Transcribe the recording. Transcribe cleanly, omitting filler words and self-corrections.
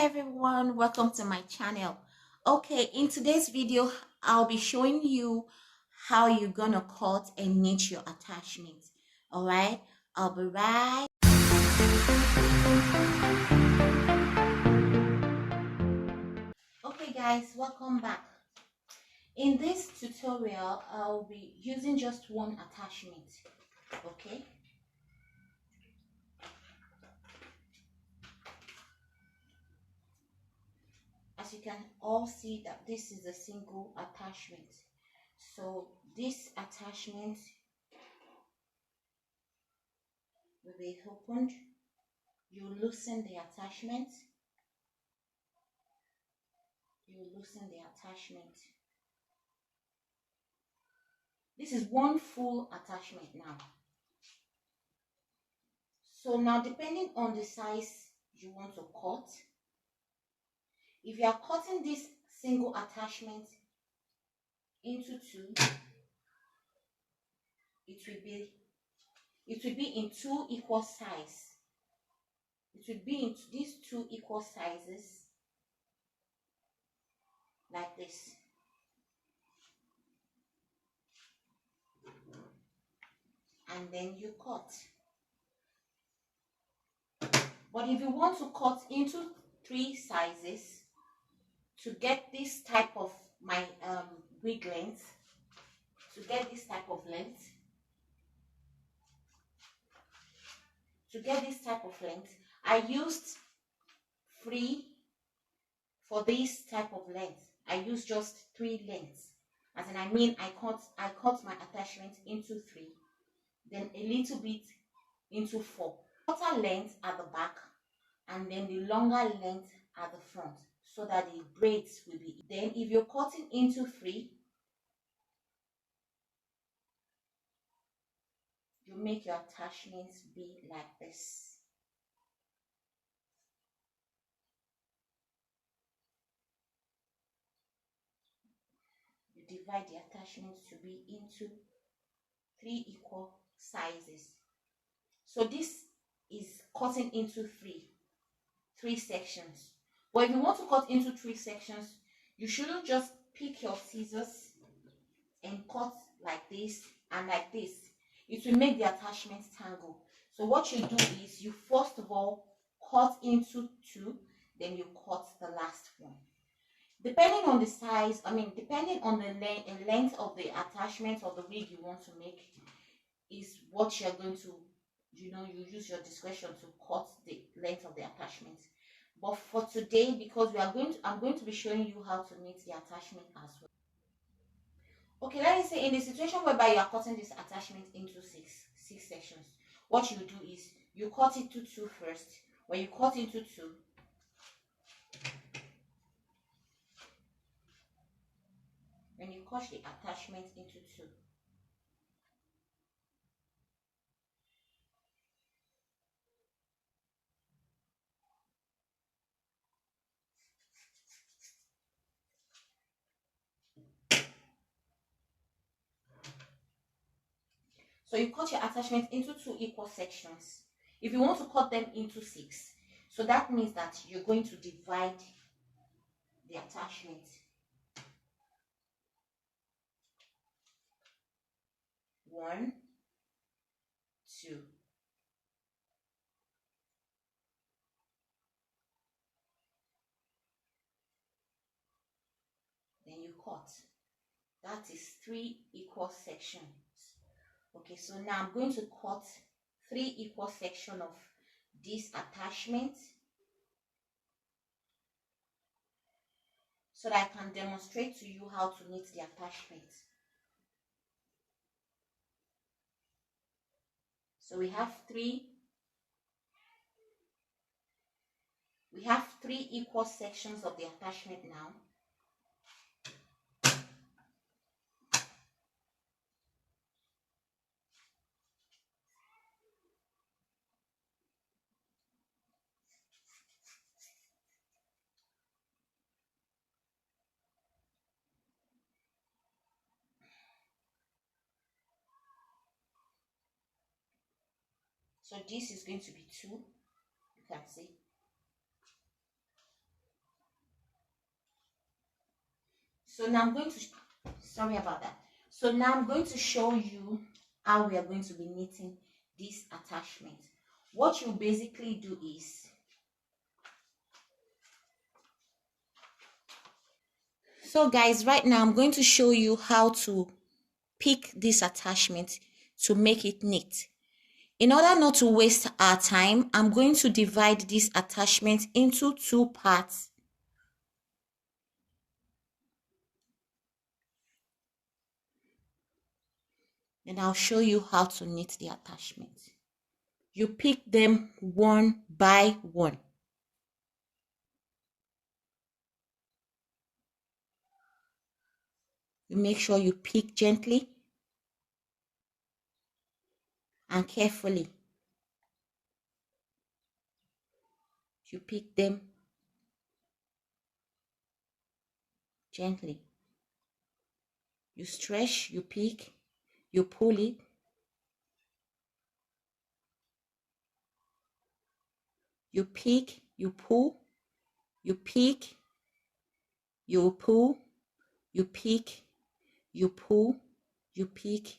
everyone, welcome to my channel. Okay, in today's video I'll be showing you how you're gonna cut and knit your attachment. All right, I'll be right. Okay guys, welcome back. In this tutorial I'll be using just one attachment. Okay, as you can all see that this is a single attachment. So this attachment will be opened. You loosen the attachment. This is one full attachment now. So now, depending on the size you want to cut, if you are cutting this single attachment into two, it will be in two equal size. It will be in these two equal sizes like this. And then you cut. But if you want to cut into three sizes to get this type of my wig length, I used 3 for this type of length. I used just 3 lengths. As in, I cut my attachment into 3, then a little bit into 4. Shorter length at the back, and then the longer length at the front, so that the braids will be. Then if you're cutting into 3, you make your attachments be like this. You divide the attachments to be into 3 equal sizes. So this is cutting into three sections. But if you want to cut into 3 sections, you shouldn't just pick your scissors and cut like this and like this. It will make the attachment tangle. So what you do is you first of all cut into 2, then you cut the last one. Depending on the size, depending on the length of the attachment of the wig you want to make, is what you're going to, you use your discretion to cut the length of the attachment. But for today, because I'm going to be showing you how to knit the attachment as well. Okay, let me say in the situation whereby you are cutting this attachment into six sections, what you do is you cut it to 2 first. When you cut into 2, when you cut the attachment into 2, so you cut your attachment into 2 equal sections. If you want to cut them into 6, so that means that you're going to divide the attachment. 1, 2. Then you cut. That is 3 equal sections. Okay, so now I'm going to cut 3 equal sections of this attachment so that I can demonstrate to you how to knit the attachment. So we have 3 equal sections of the attachment now. So this is going to be 2, you can see. So now I'm going to, sorry about that. So now I'm going to show you how we are going to be knitting this attachment. What you basically do is, so guys, right now I'm going to show you how to pick this attachment to make it neat. In order not to waste our time, I'm going to divide this attachment into 2 parts. And I'll show you how to knit the attachment. You pick them one by one. You make sure you pick gently and carefully. You pick them gently. You stretch, you pick, you pull it. You pick, you pull, you pick, you pull, you pick, you pull, you pick.